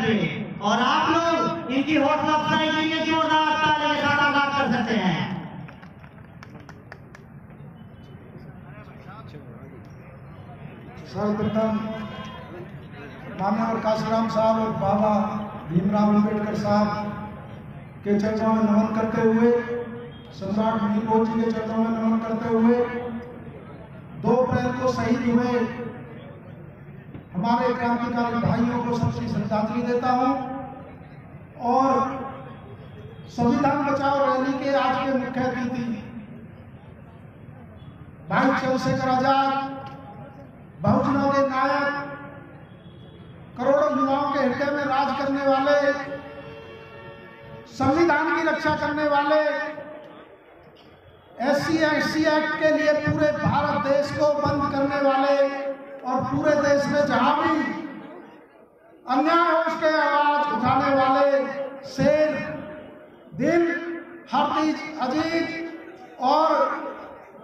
करिए और आप लोग इनकी हौसला अफजाई के लिए जोरदार ताली के साथ आगाज कर सकते हैं। सर्वप्रथम माननीय काशीराम साहब और बाबा भीमराव अम्बेडकर साहब के चरणों में नमन करते हुए, सम्राट वीर भोज जी के चरणों में नमन करते हुए, 2 अप्रैल को शहीद हुए हमारे क्रांतिकारी भाइयों को सबसे श्रद्धांजलि देता हूं और संविधान बचाओ रैली के आज के मुख्य अतिथि भाई चंद्रशेखर आजाद, बहुजनों के नायक, करोड़ों युवाओं के हृदय में राज करने वाले, संविधान की रक्षा करने वाले, SC/ST एक्ट के लिए पूरे भारत देश को बंद करने वाले और पूरे देश में जहां भी अन्याय हो उसके आवाज उठाने वाले शेर, दिल, हरदीज अजीत और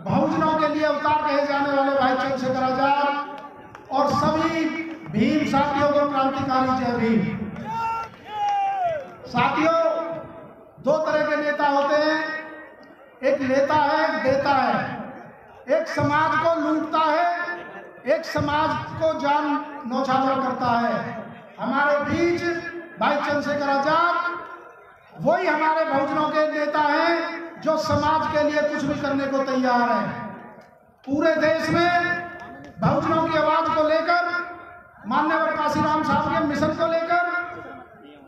बहुजनों के लिए अवतार कहे जाने वाले भाई चंद्रशेखर आजाद और सभी भीम साथियों को क्रांतिकारी जय भीम। साथियों, 2 तरह के नेता होते हैं, एक लेता है, एक देता है। एक समाज को लूटता है, एक समाज को जान न्यौछावर करता है। हमारे बीच भाई चंद्रशेखर आजाद वही हमारे बहुजनों के नेता हैं जो समाज के लिए कुछ भी करने को तैयार है। पूरे देश में बहुजनों की आवाज को लेकर, माननीय काशीराम साहब के मिशन को लेकर,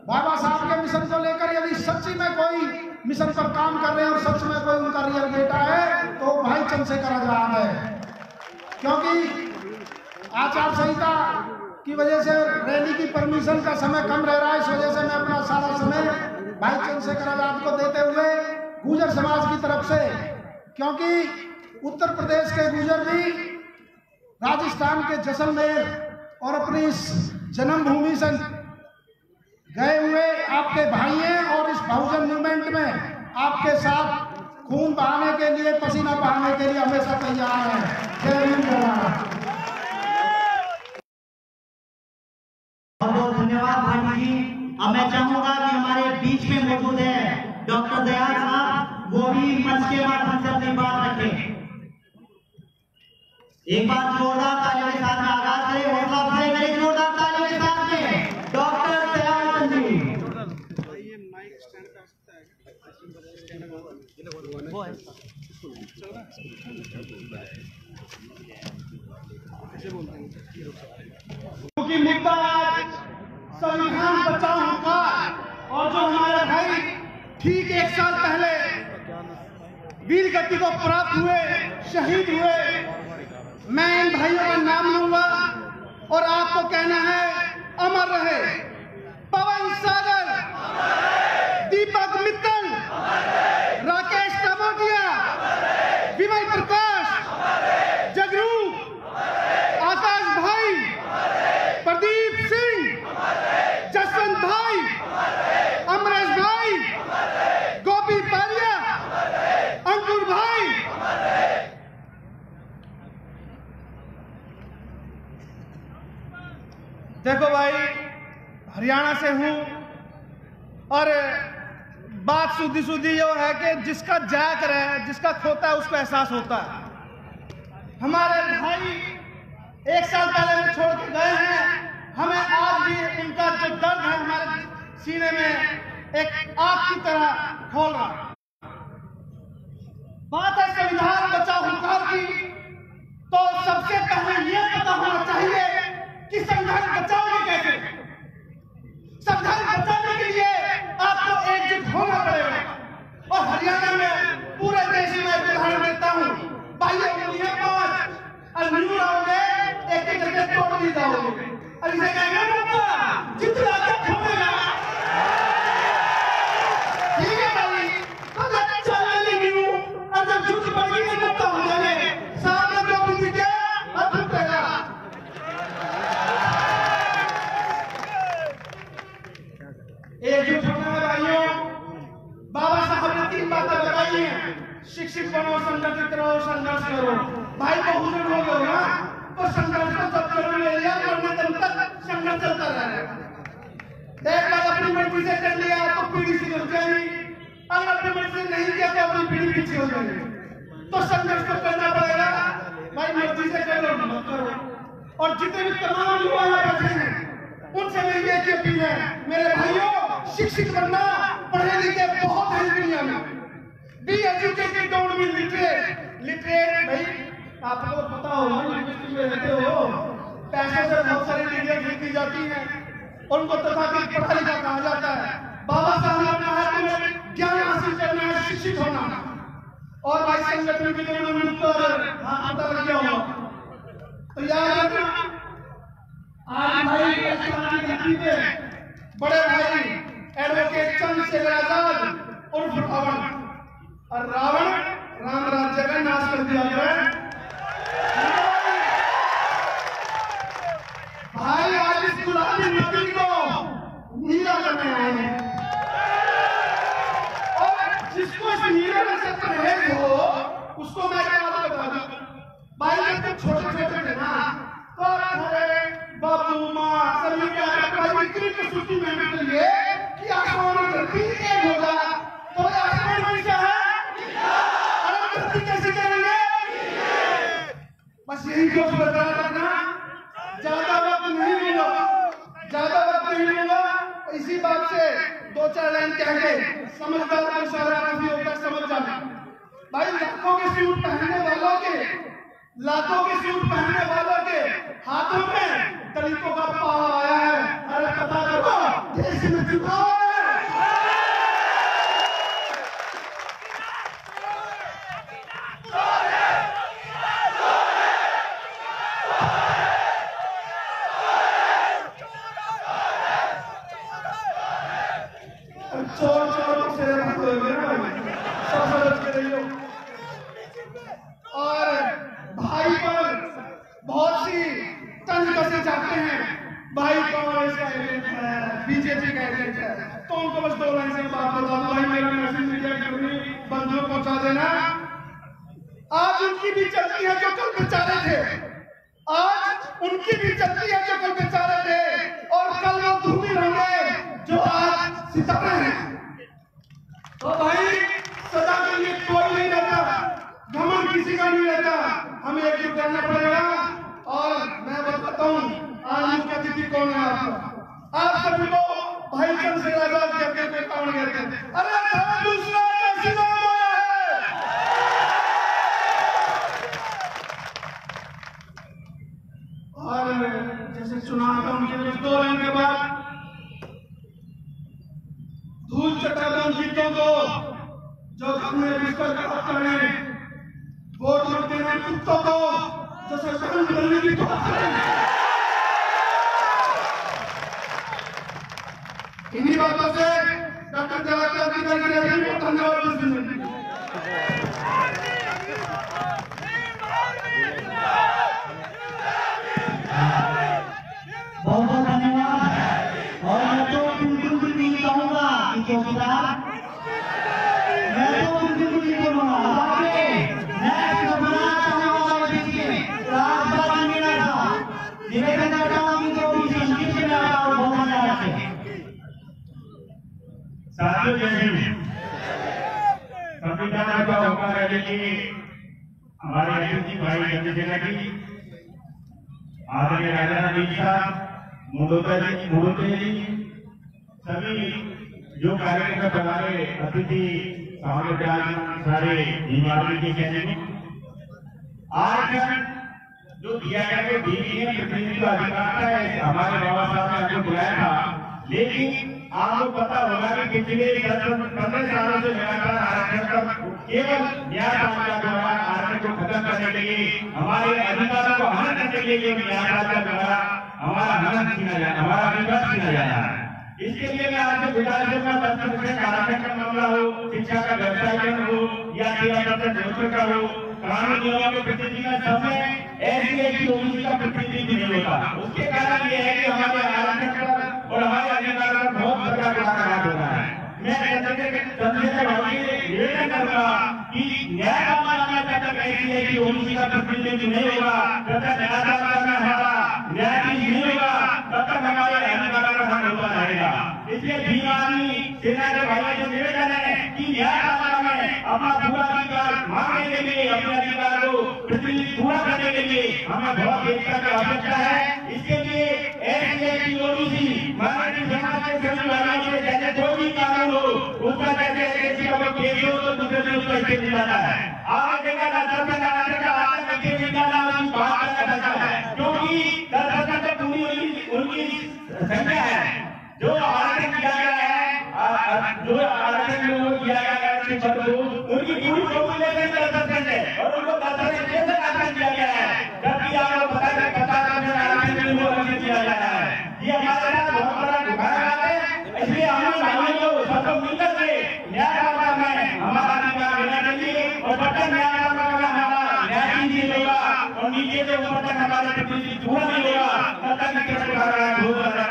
बाबा साहब के मिशन को लेकर यदि सच्ची में कोई मिशन पर काम कर रहे हैं और सच में कोई उनका रियल बेटा है तो भाई चंद्रशेखर आजाद है। क्योंकि आचार संहिता की वजह से रैली की परमिशन का समय कम रह रहा है, इस वजह से मैं अपना सारा समय भाई चंद्रशेखर आजाद को देते हुए गुर्जर समाज की तरफ से, क्योंकि उत्तर प्रदेश के गुर्जर भी राजस्थान के जैसलमेर और अपनी इस जन्मभूमि से गए हुए आपके भाई हैं और इस बहुजन मूवमेंट में आपके साथ खून बहाने के लिए, पसीना बहाने के लिए हमेशा तैयार हैं। जय भीम। बहुत बहुत धन्यवाद भाई जी। अब मैं चाहूंगा कि हमारे बीच में मौजूद है डॉक्टर दयाल साहब, वो भी मंच के माध्यम से अपनी बात रखें। एक बार जोरदार तालियों के साथ में आगाज करें, हौसला अफजाई करें जोरदार तालियों के साथ में डॉक्टर दयाल जी। क्योंकि मुद्दा आज संविधान बचाओ का, और जो हमारे भाई ठीक 1 साल पहले वीर गति को प्राप्त हुए, शहीद हुए, मैं इन भाइयों का नाम लूंगा और आपको कहना है अमर रहे पवन सागर, दीपक मित्तल, राकेश कबोटिया, विमल प्रकाश, जगरूप, आकाश भाई, प्रदीप सिंह, जसवंत भाई, अमरेश भाई, गोपी पारिया, अंकुर भाई। देखो भाई, हरियाणा से हूं और बात सुधी सुधी यो है कि जिसका जाया करे, जिसका खोता है उसको एहसास होता है। हमारे भाई 1 साल पहले छोड़ के गए हैं, हमें आज भी इनका जो दर्द है हमारे सीने में एक आग की तरह खोल रहा है। बात है संविधान बचाओ हुंकार की, तो सबसे पहले यह पता होना चाहिए कि संविधान बचाओगे कैसे। संविधान बचाने के लिए आपको एकजुट होना पड़ेगा और हरियाणा में पूरे देश में उदाहरण देता हूँ। भाइयों 5 और न्यू रहोगे, एक करके तोड़ भी जाओगे। और इसे कहेंगे जितना खोलेगा, ठीक है भाई, तो चलने न्यू और जब झूठ पड़ेगी तो मुक्ता हो जाएंगे। सामने जो बुद्धि के और झूठेगा। एकजुट होना है भाइयों। बाबा साहब ने 3 बातें बताई हैं, शिक्षित बनो, संगठित रहो, संघर्ष करो। भाई बहुजन हो गए ना, तो संघर्ष को सब करोगे, या करने तक संघर्ष चलता रहेगा। पीढ़ी से कर लिया तो पीढ़ी से जुड़ जाएगी, अगर अपने मन से नहीं किया तो अपनी पीढ़ी पीछे हो जाएगी। तो संघर्ष तो करना पड़ेगा भाई, मर्जी से करो मत करो। और जितने भी तमाम युवा बैठे हैं उनसे मेरी एक ही अपील है, मेरे भाइयों, शिक्षित बनना, पढ़े लिखे बहुत है दुनिया में, be educated don't be literate. Literate भाई आपको पता होगा, यूनिवर्सिटी में रहते हो, पैसे से बहुत सारी डिग्रियां खरीदी जाती हैं, उनको तथाकथित पढ़ा लिखा कहा जाता है। बाबा साहब ने कहा तुम्हें ज्ञान हासिल करना है, शिक्षित होना। और भाई संगठन के लिए मिलकर हाथ पता लग गया होगा तो याद रखना, आज भाई की धरती पे बड़े भाई एडवोकेट चंद्रशेखर आजाद उर्फ रावण, और रावण राम राज्य का नाश कर दिया गया। भाई आज इस गुलाबी नदी को नीला करने आए हैं, और जिसको इस नीले रंग से परहेज हो उसको मैं क्या बात बता दूं। भाई जब छोटे छोटे थे ना तो अरे बाबू माँ सभी क्या भाई इतनी प्रसूति मेहनत के लिए कि आसमान और धरती एक होगा, तो आसमान कैसा है, अरे धरती कैसे करेंगे, बस यही जोश बरकरार रखना। ज्यादा वक्त नहीं मिला, ज्यादा वक्त नहीं मिला, इसी बात से दो चार लाइन कह के समझदार को इशारा काफी होकर समझ जाना। भाई लाखों के सूट पहनने वालों के, लाखों के सूट पहनने वालों के हाथों में दलितों का पाव आया है, अरे पता करो देश में चुनाव है। चोर चोर से सब समझ के रहियो। और भाई पर बहुत सी तंज कसे जाते हैं, भाई कांग्रेस का एजेंट है, बीजेपी का एजेंट है, तो उनको बस दो लाइन से बात बता दो, भाई मेरा मैसेज मीडिया कर्मी बंधुओं पहुंचा देना। आज उनकी भी चलती है जो कल बेचारे थे, आज उनकी भी चलती है जो कल बेचारे थे, और कल वो धूमिल होंगे जो आज सितारे हैं। तो भाई सदा के लिए कोई नहीं रहता, घमंड किसी का नहीं रहता, हमें एकजुट करना पड़ेगा। और मैं बताता हूँ आज मुख्य अतिथि कौन है आपका, आप सभी को भाई चंद्रशेखर आजाद कहते थे, कौन कहते हैं, अरे दूसरा कैसी नाम आया है। और जैसे चुनाव का मुझे दो लाइन के बाद धूल चटा दो उन गीतों को जो हमने विस्तार करें, वोट मत देना कुत्तों को जो सरकार बदलने की बात करें। इन्हीं बातों से डॉक्टर जवाहरलाल नेहरू की रैली को धन्यवाद देते हैं। बहुत बहुत धन्यवाद। और मैं तो बिल्कुल नहीं कहूँगा कि चौकीदार, मैं तो बिल्कुल नहीं बोलूँगा, मैं घबराना चाहूँगा राजबाजी मेरा था, निवेदन करता हूँ कि जो भी संगीत में आता और बहुत मजा आते। साथियों जैसे संविधान का होकर है कि हमारे अतिथि भाई चंद्रशेखर जी, आदरणीय राजा नवीन साहब, मुंडोते जी, सभी जो कार्यक्रम में हमारे अतिथि सारे बीमारी के कहने आज जो दिया गया तो प्रतिनिधि का अधिकार है, हमारे बाबा साहब ने आपको बुलाया था, लेकिन आपको पता होगा कि पिछले 10-15 सालों से लगातार आरक्षण का केवल न्यायपालिका द्वारा आरक्षण को खत्म करने के लिए, हमारे अधिकारों को हनन करने के लिए न्यायपालिका द्वारा हमारा हनन छीना जाना, हमारा अधिकार छीना जाना है। इसके लिए मैं आपसे गुजारिश करूंगा, 10% आरक्षण का मामला हो, शिक्षा का व्यवसायीकरण हो या 13% रोजगार का हो, कानून नियमों के प्रतिनिधि का समय ऐसी ओबीसी का प्रतिनिधि नहीं होता। उसके कारण ये है कि हमारे आरक्षण पर और हमारे अधिकार पर बहुत बड़ा घात हो रहा है। मैं चंद्रशेखर भाई से निवेदन करूंगा कि न्यायपालिका जब तक ऐसी है कि ओबीसी का प्रतिनिधि नहीं होगा, जब तक न्यायपालिका में हमारा न्यायाधीश नहीं होगा, तब तक हमारे अधिकारों का हनन होता रहेगा। इसलिए भीम आर्मी सेना के भाइयों से निवेदन है कि न्यायपालिका में अपना पूरा अधिकार मांगने के लिए, अपने अधिकार को पूरा करने के लिए हमें बहुत एकता की आवश्यकता है। इसके लिए एससी ओबीसी माइनॉरिटी समाज के सभी भाइयों से जैसे कोई भी कानून हो उसका जैसे एससी का कोई केस हो तो दूसरे दिन उसको स्टे मिल जाता है। आगे देखा क्योंकि 10% तो पूरी उनकी संख्या है जो आरक्षण किया गया है, जो आरक्षण लोगों को किया गया है उनकी पूरी पॉपुलेशन 10% है और उनको 10% कैसे आरक्षण दिया गया है, जबकि आपको पता है 50% आरक्षण लोगों को दिया गया है। ये हमारे साथ बहुत बड़ा घोटाला है। इसलिए हम भाइयों को सबको मिलकर के न्यायपालिका में हमारा अधिकार देना चाहिए और जब तक न्यायपालिका में हमारा न्यायाधीश होगा और नीचे से ऊपर तक हमारा प्रतिनिधि पूरा नहीं होगा तब तक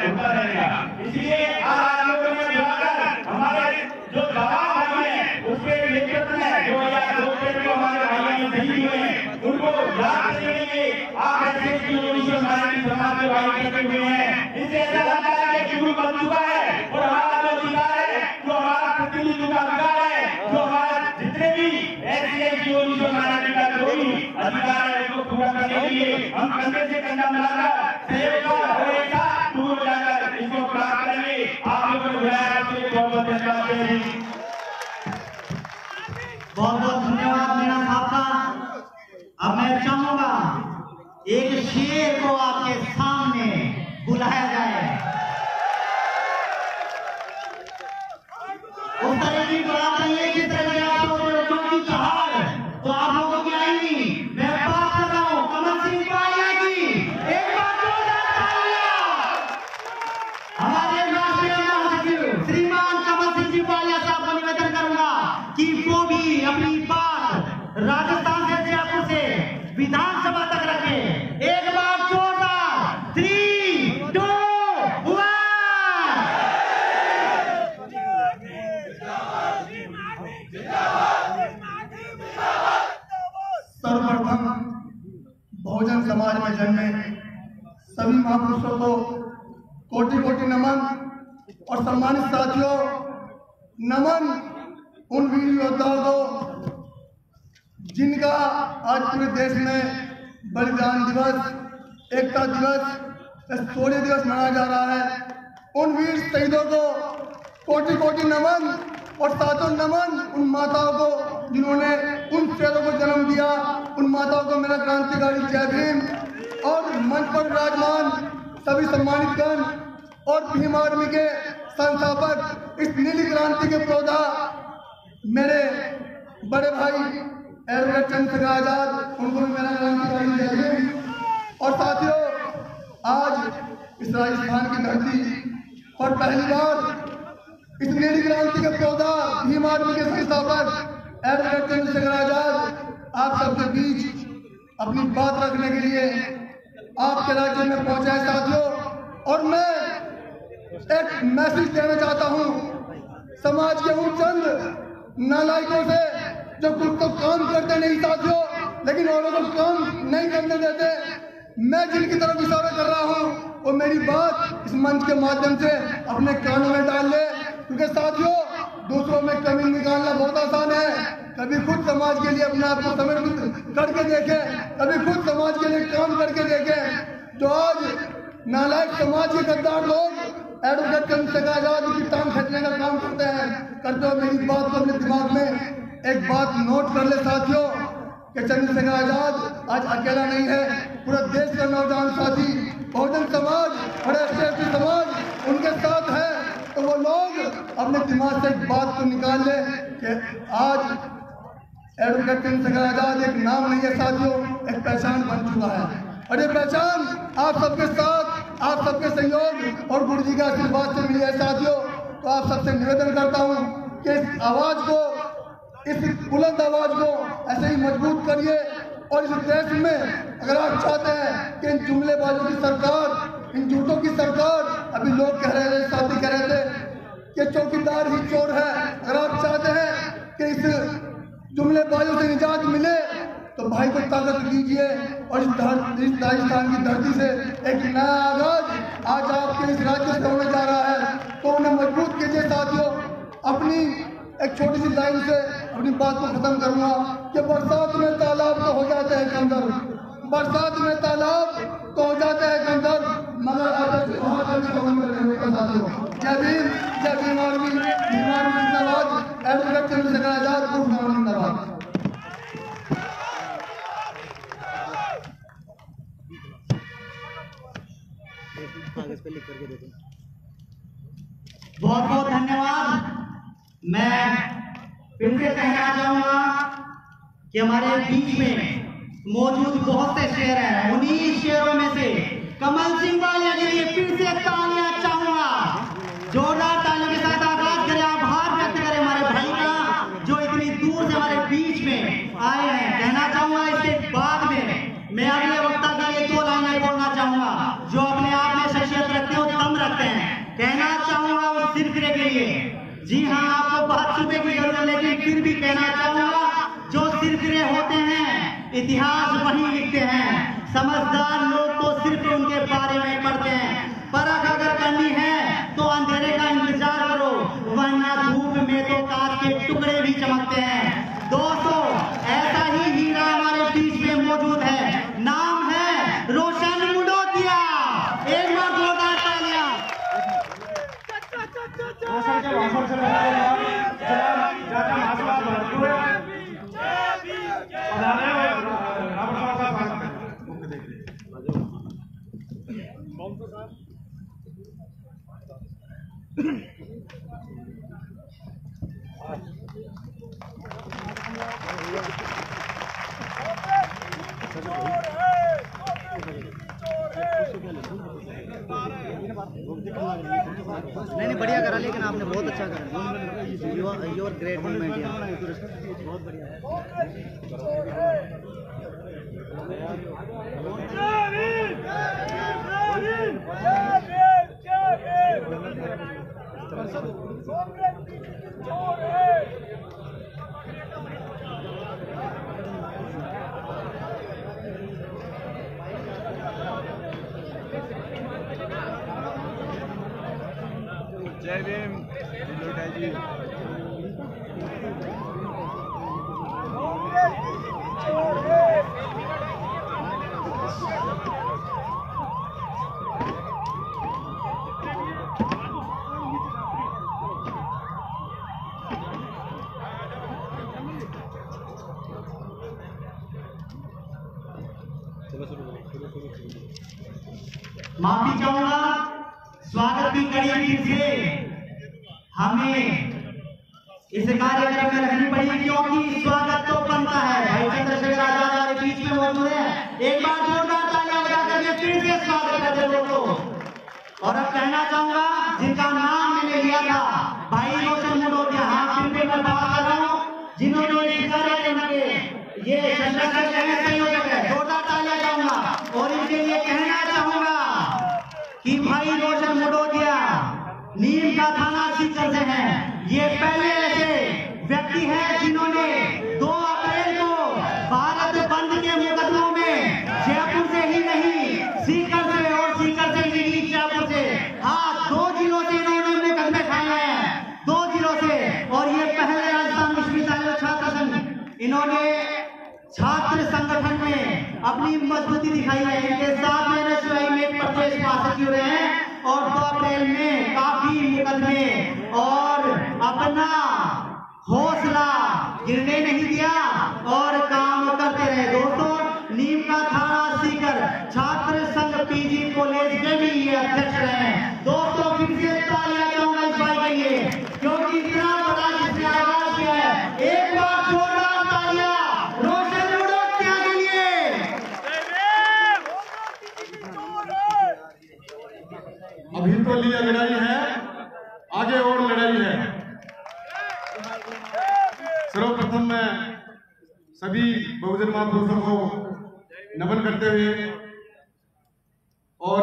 होता रहेगा। इसलिए आज लोगों ने मिलाकर हमारे जो दबाव भाई है उसके नेतृत्व में 2002 में हमारे भाइयों ने शहीद हुए हैं उनको याद करने के लिए आज ऐसे हमारे समाज के भाई इकट्ठे हुए हैं। इससे ऐसा लगता है कि शुरू बन चुका है और हमारा जो अधिकार है, जो हमारा प्रतिनिधि का अधिकार है, जो हमारा जितने भी एससी ओबीसी माइनॉरिटी का जो भी अधिकार है उसको पूरा करने के लिए हम कंधे से कंधा मिलाकर दूर जाकर इसको प्राप्त करेंगे। आप लोगों को बहुत बहुत धन्यवाद मीणा साहब का। अब मैं चाहूंगा एक शेर को आपके सामने बुलाया जाए। उस तरह की बात नहीं है जिस तरह आप लोगों की चाहत तो आप लोगों की आएगी। मैं बात कर रहा हूं कमल सिंह पालिया की। एक बार जोरदार तालियां हमारे राष्ट्रीय महासचिव श्रीमान कमल सिंह जी पालिया साहब को निवेदन करूंगा कि वो भी अपनी बात राजस्थान से जयपुर से विधानसभा तक रखे। एक बार जोरदार 3, 2, 1। सर्वप्रथम बहुजन समाज में जन्मे सभी महापुरुषों को कोटि कोटि नमन और सम्मानित साथियों, नमन उन वीर योद्धाओं को जिनका आज पूरे देश में बलिदान दिवस, एकता दिवस, शौर्य दिवस मनाया जा रहा है। उन वीर शहीदों को कोटि कोटि नमन और साथों नमन उन माताओं को जिन्होंने उन शेरों को जन्म दिया। उन माताओं को मेरा क्रांतिकारी जय भीम। और मंच पर विराजमान सभी सम्मानितगण और भीम आर्मी के संस्थापक, इस नीली क्रांति के पौधा मेरे बड़े भाई एडवोकेट चंद्रशेखर आजाद, उनको भी मेरा क्रांतिकारी जय भीम। और साथियों, आज इस राजस्थान की धरती पर पहली बार इस नीली क्रांति के पौधा भीम आर्मी के संस्थापक एडवोकेट चंद्रशेखर आजाद आप सबके बीच अपनी बात रखने के लिए आपके राज्य में पहुंचा है साथियों। और मैं एक मैसेज देना चाहता हूं समाज के उन चंद नालायकों से जो खुद को काम करते नहीं साथियों, लेकिन औरों को काम नहीं करने देते। मैं जिनकी तरफ इशारा कर रहा हूं वो मेरी बात इस मंच के माध्यम से अपने कानों में डाल ले, क्योंकि साथियों दूसरों में कमी निकालना बहुत आसान है। कभी खुद समाज के लिए अपने आप को समर्पित करके देखें, कभी खुद समाज के लिए काम करके देखें। जो आज नालायक समाज के गद्दार लोग एडवोकेट चंद्रशेखर आजाद की टांग खींचने का काम करते हो, मेरी बात को अपने दिमाग में एक बात नोट कर ले साथियों कि चंद्रशेखर आजाद आज अकेला नहीं है। पूरा देश का नौजवान साथी बहुजन समाज और एससी समाज उनके साथ है। तो वो लोग अपने दिमाग से एक बात को निकाल ले कि आज एडवोकेट चंद्रशेखर आजाद एक नाम नहीं है साथियों, एक पहचान बन चुका है। और ये पहचान आप सबके साथ, आप सबके सहयोग और गुरु जी के आशीर्वाद से मिली है साथियों। तो आप सबसे निवेदन करता हूँ कि इस आवाज को, इस बुलंद आवाज को ऐसे ही मजबूत करिए। और इस देश में अगर आप चाहते हैं कि इन जुमलेबाजों की सरकार, इन झूठों की सरकार, अभी लोग कह रहे थे, साथी कह रहे थे कि चौकीदार ही चोर है, अगर आप चाहते हैं कि इस जुमलेबाजों से निजात मिले तो भाई को ताकत दीजिए और इस राजस्थान की धरती से एक नया आगाज आज आपके इस राज्य से होने जा रहा है। तो तो उन्हें मजबूत कीजिए साथियों। अपनी एक छोटी सी लाइन से अपनी बात को खत्म करूंगा कि बरसात में तालाब तो हो जाते हैं कंदर, बरसात में तालाब तो हो जाते हैं कंदर, मगर साथियों जय भीम, जय भीम आर्मी, भीम आर्मी जिंदाबाद, एडवोकेट चंद्रशेखर आजाद जिंदाबाद। बहुत बहुत धन्यवाद। मैं फिर से कहना चाहूंगा कि हमारे बीच में मौजूद बहुत से शेर हैं, उन्हीं शेरों में से कमल सिंह वालिया के लिए फिर से तालियां चाहूंगा। जोरदार तालियों के साथ आगाज करें, आभार व्यक्त करें हमारे भाई का जो इतनी दूर से हमारे बीच में आए हैं। कहना चाहूंगा इसके बाद में मैं अगले वक्ता के लिए 2 लाइनें बोलना चाहूंगा जो अपने आप में शख्सियत रखते हैं और दम रखते हैं। कहना चाहूंगा उस सिरफिरे के लिए, जी हाँ आपको बात सुबह की जरूरत है, लेकिन फिर भी कहना चाहूंगा जो सिरफिरे होते हैं इतिहास वही लिखते हैं। समझदार लोग तो सिर्फ उनके बारे में पढ़ते हैं। परख अगर करनी है तो अंधेरे का इंतजार करो, वरना धूप में तो कांच के टुकड़े भी चमकते हैं। दोस्तों ऐसा ही हीरा हमारे बीच में मौजूद है, नाम है रोशन मुंडोतिया। एक बार जोरदार तालियां। नहीं बढ़िया करा, लेकिन आपने बहुत अच्छा करा। योर ग्रेट मूवमेंट, बहुत बढ़िया। जय भीम जी। माफी चाहूंगा, स्वागत की कड़ी फिर से हमें इस कार्यक्रम में रखनी पड़ी क्योंकि स्वागत तो बनता है। भाई चंद्रशेखर आजाद हमारे बीच में मौजूद है, एक बार जोरदार तालियां बजा करके फिर से स्वागत करते दोस्तों। और अब कहना चाहूंगा जिनका नाम मैंने लिया था भाई रोशन मुंडोतिया, हाँ फिर मैं बात कर रहा हूँ, जिन्होंने इस कार्यक्रम के ये संयोजक है, जोरदार तालियां चाहूंगा। और इनके लिए कहना चाहूंगा कि भाई रोशन मुंडोतिया नीम का थाना सीकर से हैं। ये पहले ऐसे व्यक्ति हैं जिन्होंने 2 अप्रैल को भारत बंद के मुकदमों में जयपुर से ही नहीं सीकर से और सीकर से ही नहीं जयपुर से, हाँ 2 जिलों से इन्होंने मुकदमे खाए हैं, 2 जिलों से। और ये पहले राजस्थान विश्वविद्यालय छात्र संघ, इन्होंने छात्र संगठन में अपनी मजबूती दिखाई है। इनके साथ में रसवाई में प्रदेश पास हो रहे हैं और 2 अप्रैल में काफी मुकदमे और अपना हौसला गिरने नहीं दिया और काम करते रहे। दोस्तों नीम का थाना सीकर छात्र संघ पीजी कॉलेज के भी ये अध्यक्ष रहे हैं। दोस्तों फिर से तालियां चाहूंगा इस भाई के लिए क्योंकि इतना बड़ा जिसने आगाज किया है। एक बार जोरदार तालियां रोशन मुंडोतिया के लिए। अभी तो लिए लड़ाई है, आगे और लड़ाई है। सर्वप्रथम मैं सभी बहुजन महापुरुषों को नमन करते हुए और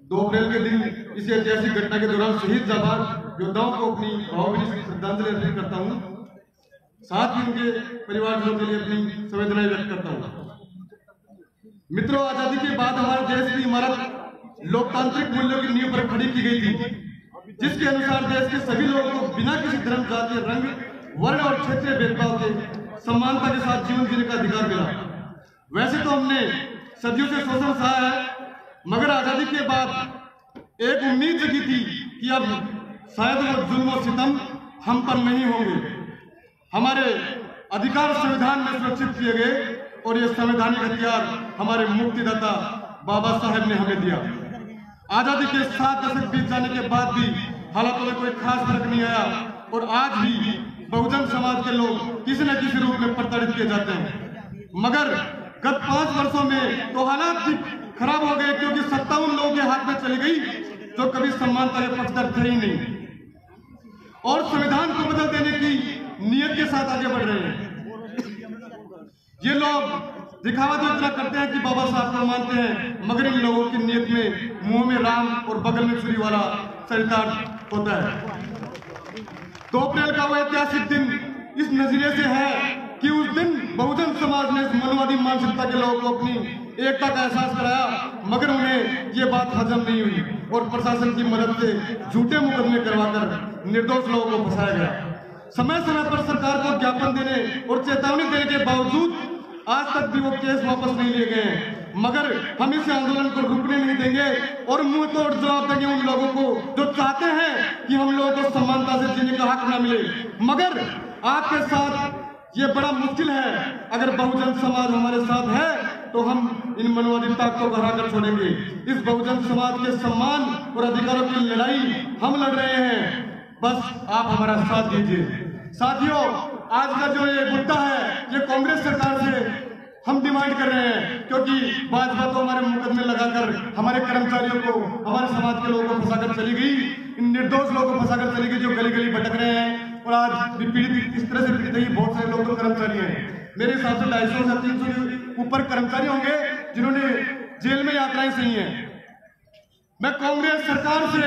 2 अप्रैल के दिन इस ऐतिहासिक घटना के दौरान शहीद जाबाज योद्धाओं को अपनी भावभीनी श्रद्धांजलि अर्पित करता हूं, साथ ही उनके परिवारजनों के लिए अपनी संवेदनाएं व्यक्त करता हूं। मित्रों, आजादी के बाद हमारे देश की इमारत लोकतांत्रिक मूल्यों की नींव पर खड़ी की गई थी। जिसके अनुसार देश के सभी लोगों को बिना किसी धर्म, जाति, रंग, वर्ण और क्षेत्रीय भेदभाव के समानता के साथ जीवन जीने का अधिकार मिला। वैसे तो हमने सदियों से शोषण सहा है, मगर आजादी के बाद एक उम्मीद जगी थी कि अब शायद वो जुल्म और सितम हम पर नहीं होंगे। हमारे अधिकार संविधान में सुरक्षित किए गए और ये संवैधानिक हथियार हमारे मुक्तिदाता बाबा साहेब ने हमें दिया। आजादी के 7 दशक बीत जाने के बाद भी हालातों में कोई खास फर्क नहीं आया और आज भी बहुजन समाज के लोग किसी न किसी रूप में प्रताड़ित किए जाते हैं। मगर गत 5 वर्षों में तो हालात भी खराब हो गए, क्योंकि सत्ता उन लोगों के हाथ में चली गई जो कभी समानता के पक्षधर थे ही नहीं और संविधान को बदल देने की नियत के साथ आगे बढ़ रहे हैं। ये लोग दिखावा तो इतना करते हैं कि बाबा साहब को मानते हैं, मगर इन लोगों की नियत में मुंह में राम और बगल में छुरी वाला चरितार्थ होता है। 2 अप्रैल का वो ऐतिहासिक दिन इस नजरिए से है कि उस दिन बहुजन समाज ने इस मनवादी मानसिकता के लोगों को अपनी एकता का एहसास कराया, मगर उन्हें ये बात हजम नहीं हुई और प्रशासन की मदद से झूठे मुकदमे करवाकर निर्दोष लोगों को फंसाया गया। समय समय पर सरकार को ज्ञापन देने और चेतावनी देने के बावजूद आज तक भी वो केस वापस नहीं लिए गए हैं। मगर हम इस आंदोलन को रुकने नहीं देंगे और मुंह तोड़ जवाब देंगे उन लोगों को जो चाहते हैं कि हम लोगों को समानता से जीने का हक न मिले। मगर आपके साथ ये बड़ा मुश्किल है। अगर बहुजन समाज हमारे साथ है तो हम इन मनवादी ताकतों को हराकर छोड़ेंगे। इस बहुजन समाज के सम्मान और अधिकारों की लड़ाई हम लड़ रहे हैं, बस आप हमारा साथ दीजिए। साथियों, आज का जो ये मुद्दा है ये कांग्रेस सरकार से हम डिमांड कर रहे हैं, क्योंकि भाजपा तो हमारे मुकदमे लगाकर हमारे कर्मचारियों को, हमारे समाज के लोगों को फंसाकर चली गई, इन निर्दोष लोगों को फंसाकर चली गई जो गली गली भटक रहे हैं और आज भी पीड़ित इस तरह से पीड़ित है। बहुत सारे लोग तो कर्मचारी हैं, मेरे हिसाब से 250 से 300 के ऊपर कर्मचारी होंगे जिन्होंने जेल में यात्राएं सही हैं। मैं कांग्रेस सरकार से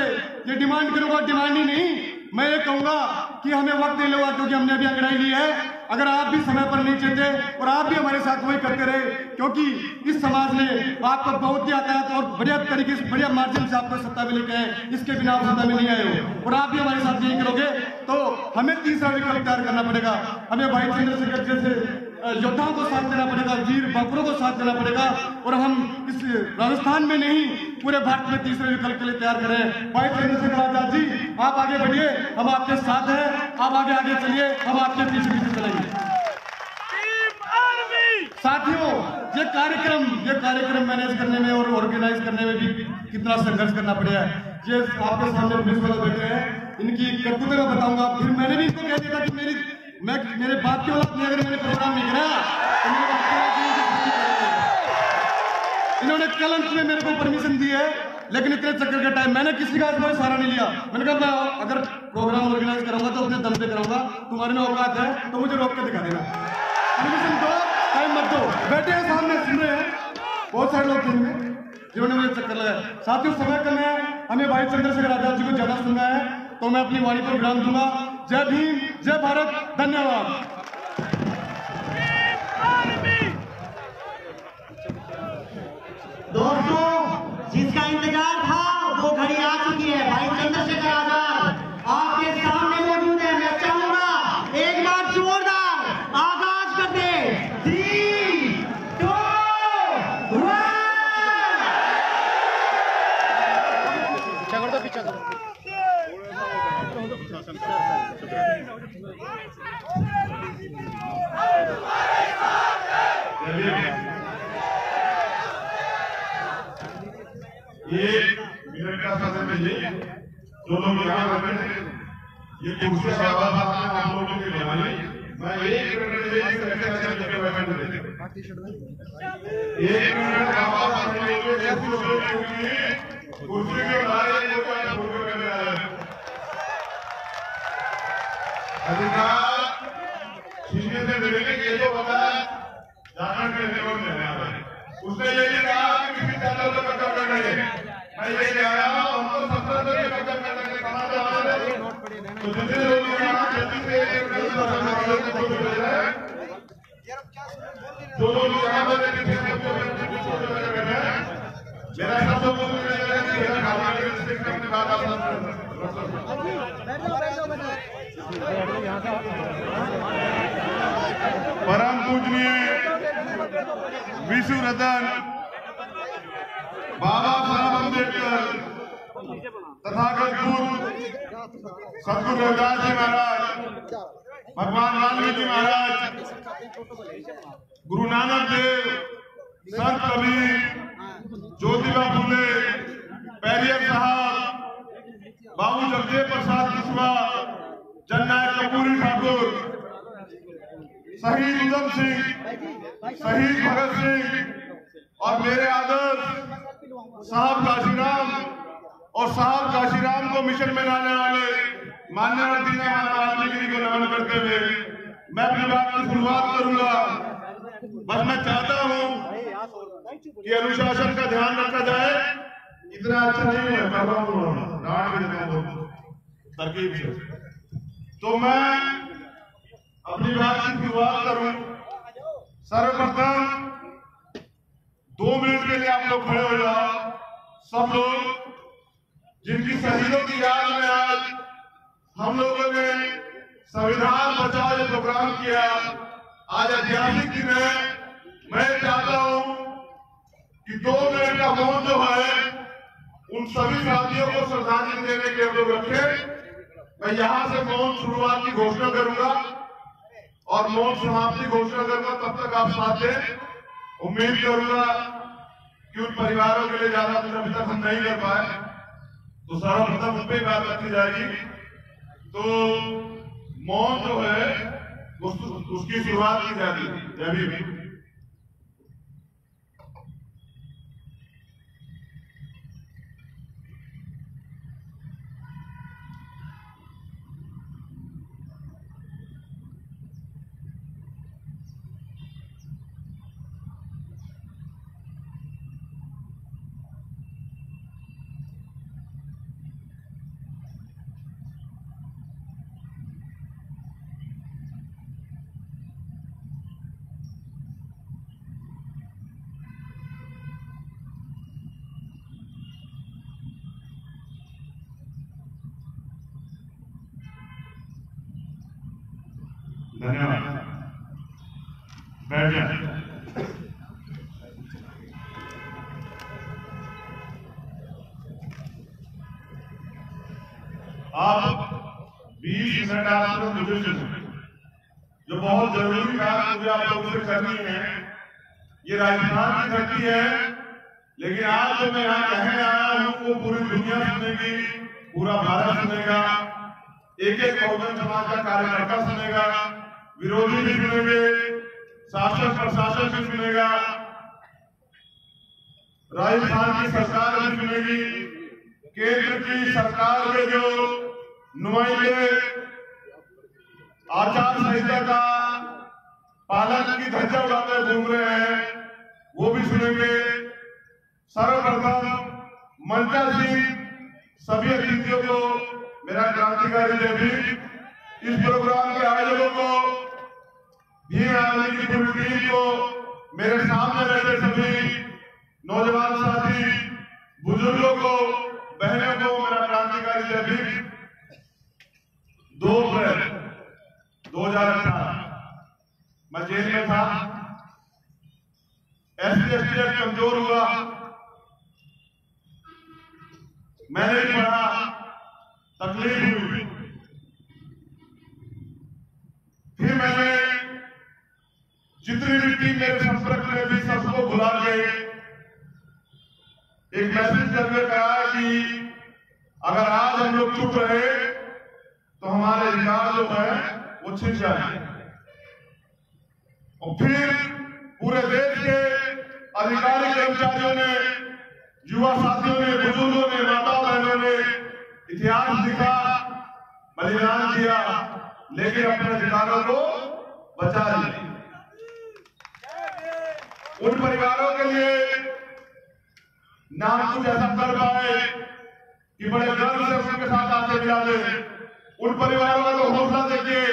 ये डिमांड करूंगा, डिमांड ही नहीं, मैं ये कहूंगा कि हमें वक्त नहीं लगा, क्योंकि हमने अभी अंगड़ाई ली है। अगर आप भी समय पर नहीं चलते और आप भी हमारे साथ वही करते रहे, क्योंकि इस समाज ने आपको बहुत ही यातायात और बढ़िया तरीके से, बढ़िया मार्जिन से आपको सत्ता में लेके आए, इसके बिना आप सत्ता में नहीं आए हो और आप भी हमारे साथ यही करोगे तो हमें तीसरा विकल्प तैयार करना पड़ेगा। हमें भाई चंद्रशेखर जैसे योद्धाओं को साथ देना पड़ेगा, वीर बापुरों को साथ देना पड़ेगा और हम इस राजस्थान में नहीं पूरे भारत में तीसरे विकल्प के लिए तैयार करें। भाई चंद्रशेखर आजाद जी, आप आगे बढ़िए, हम आपके साथ हैं, आप आगे आगे चलिए, हम आपके पीछे पीछे चलेंगे। साथियों, ये कार्यक्रम मैनेज करने में और ऑर्गेनाइज करने में भी कितना संघर्ष करना पड़ा है। ये आपके सामने पुलिस वाले बैठे हैं, इनकी करतूतें मैं बताऊंगा। फिर मैंने भी इनको कह दिया था कि मेरे बाप की औलाद में अगर मैंने प्रोग्राम नहीं कराया तो मेरे बाप की इन्होंने कलंक में मेरे को परमिशन दी है, लेकिन इतने चक्कर का टाइम मैंने किसी का कोई सहारा नहीं लिया। मैंने कहा मैं अगर प्रोग्राम ऑर्गेनाइज करूंगा तो अपने दम पे कराऊंगा, तुम्हारे में औकात है तो मुझे रोक के दिखा देना, परमिशन दो, टाइम मत दो। बैठे हैं सामने, सुन रहे हैं, बहुत सारे लोग सुनेंगे जिन्होंने मुझे चक्कर लगाया। साथियों, समय कम है, हमें भाई चंद्रशेखर आजाद जी को ज्यादा सुनना है, तो मैं अपनी वाणी पर विराम दूंगा। जय भीम, जय भारत, धन्यवाद। दोस्तों, जिसका इंतजार था वो घड़ी आ चुकी है। भाई चंद्रशेखर आजाद आपके सामने मौजूद है। मैं चाहूंगा एक बार जोरदार आगाज कर दे। 3, 2, 1। पीछे करो। ये मिनट का समय मिलिए, जो लोग यहाँ बैठे हैं, ये कुर्सी से आवाज आप लोगों के लिए बनाई। मैं 1 मिनट में एक बैठे एक मिनट आवाज आने के लिए कुर्सी के बारे में फोटो करने आए अधिकार छीनने से मिलेंगे, ये तो पता है, जाना करने को मिलने आ रहा है। उसने ये भी कहा कि किसी चैनल पर कब्जा कर रहे हैं। मैं ये कह रहा हूँ, हमको 70 पर कब्जा करने के कहा जा रहा है। तो जितने लोग यहाँ जल्दी से जो लोग यहाँ पर मेरा सब लोग मेरा खाली अपनी बात आप परम पूजनीय विश्व रतन बाबा साहब अम्बेडकर तथागत सदगुरु रविदास जी महाराज, भगवान वाल्मीकि महाराज, गुरु नानक देव, संत कबीर, ज्योतिबा फुले, पेरियर साहब, बाबू जगदेव प्रसाद कुशवाहा, जननायक कपूरी ठाकुर, शहीद उधम सिंह, शहीद भगत सिंह और मेरे आदर्श साहब काशीराम और साहब काशीराम को मिशन में लाने वाले माननीय दीना वाल्मीकि जी को नमन करते हुए मैं अपनी बात की शुरुआत करूंगा। बस मैं चाहता हूं कि अनुशासन का ध्यान रखा जाए। इतना अच्छा नहीं है तरकीब से, तो मैं अपनी बात की शुरुआत करूं। सर्वप्रथम 2 मिनट के लिए आप लोग खड़े हो जाओ, सब लोग जिनकी शहीदों की याद में आज हम लोगों ने संविधान बचाओ ये प्रोग्राम किया। आज ऐतिहासिक दिन है। मैं चाहता हूं कि 2 मिनट का मौन जो है उन सभी साथियों को श्रद्धांजलि देने के हम लोग रखें। मैं यहां से मौन शुरुआत की घोषणा करूंगा और मौन समाप्ति घोषणा करूंगा। तब तक आप साथ दें। उम्मीद करूंगा कि उन परिवारों के लिए ज्यादा कुछ अभी तक हम नहीं कर पाए, तो सर्वप्रथम उस पर बात रखी जाएगी। तो मौन जो है उसकी शुरुआत की जाएगी। धन्यवाद। बैठ जाए। आप 20 मिनट आप लोग मुझे सुनो, जो बहुत जरूरी बात मुझे आप लोगों से करनी है। ये राजस्थान की धरती है, लेकिन आज जो मैं यहाँ कहने आया हूँ वो पूरी दुनिया सुनेगी, पूरा भारत सुनेगा, एक एक बहुजन समाज का कार्यकर्ता सुनेगा, विरोधी भी सुनेंगे, शासन प्रशासन भी सुनेगा, राजस्थान की सरकार भी सुनेगी, केंद्र की सरकार के जो नुमाइंदे आचार संहिता का पालन की ध्वजा उड़ाते घूम रहे हैं वो भी सुनेंगे। सर्वप्रथम मंचा सिंह सभी अतिथियों को, मेरा क्रांतिकारी जय भीम, इस प्रोग्राम के आयोजकों को, भीम आर्मी की पूरी टीम को, मेरे सामने रहते सभी नौजवान साथी, बुजुर्गों को, बहनों को मेरा क्रांतिकारी जय भीम। 2 अप्रैल 2018 मैं जेल में था। SC/ST एक्ट कमजोर हुआ, मैंने भी पढ़ा, तकलीफ हुई। फिर मैंने जितनी भी टीम मेरे संपर्क में भी सबको बुला के एक मैसेज करके कहा कि अगर आज हम लोग चुप रहे तो हमारे अधिकार जो है वो छिन जाए। और फिर पूरे देश के अधिकारी कर्मचारियों ने, युवा साथियों ने, बुजुर्गों ने, माता बहनों ने इतिहास लिखा, बलिदान किया, लेकिन अपने अधिकारों को बचा लिया। उन परिवारों के लिए ना हम कुछ ऐसा कर पाए कि बड़े गर्व से उनके साथ आके मिला दे। उन परिवारों का तो हौसला देखिए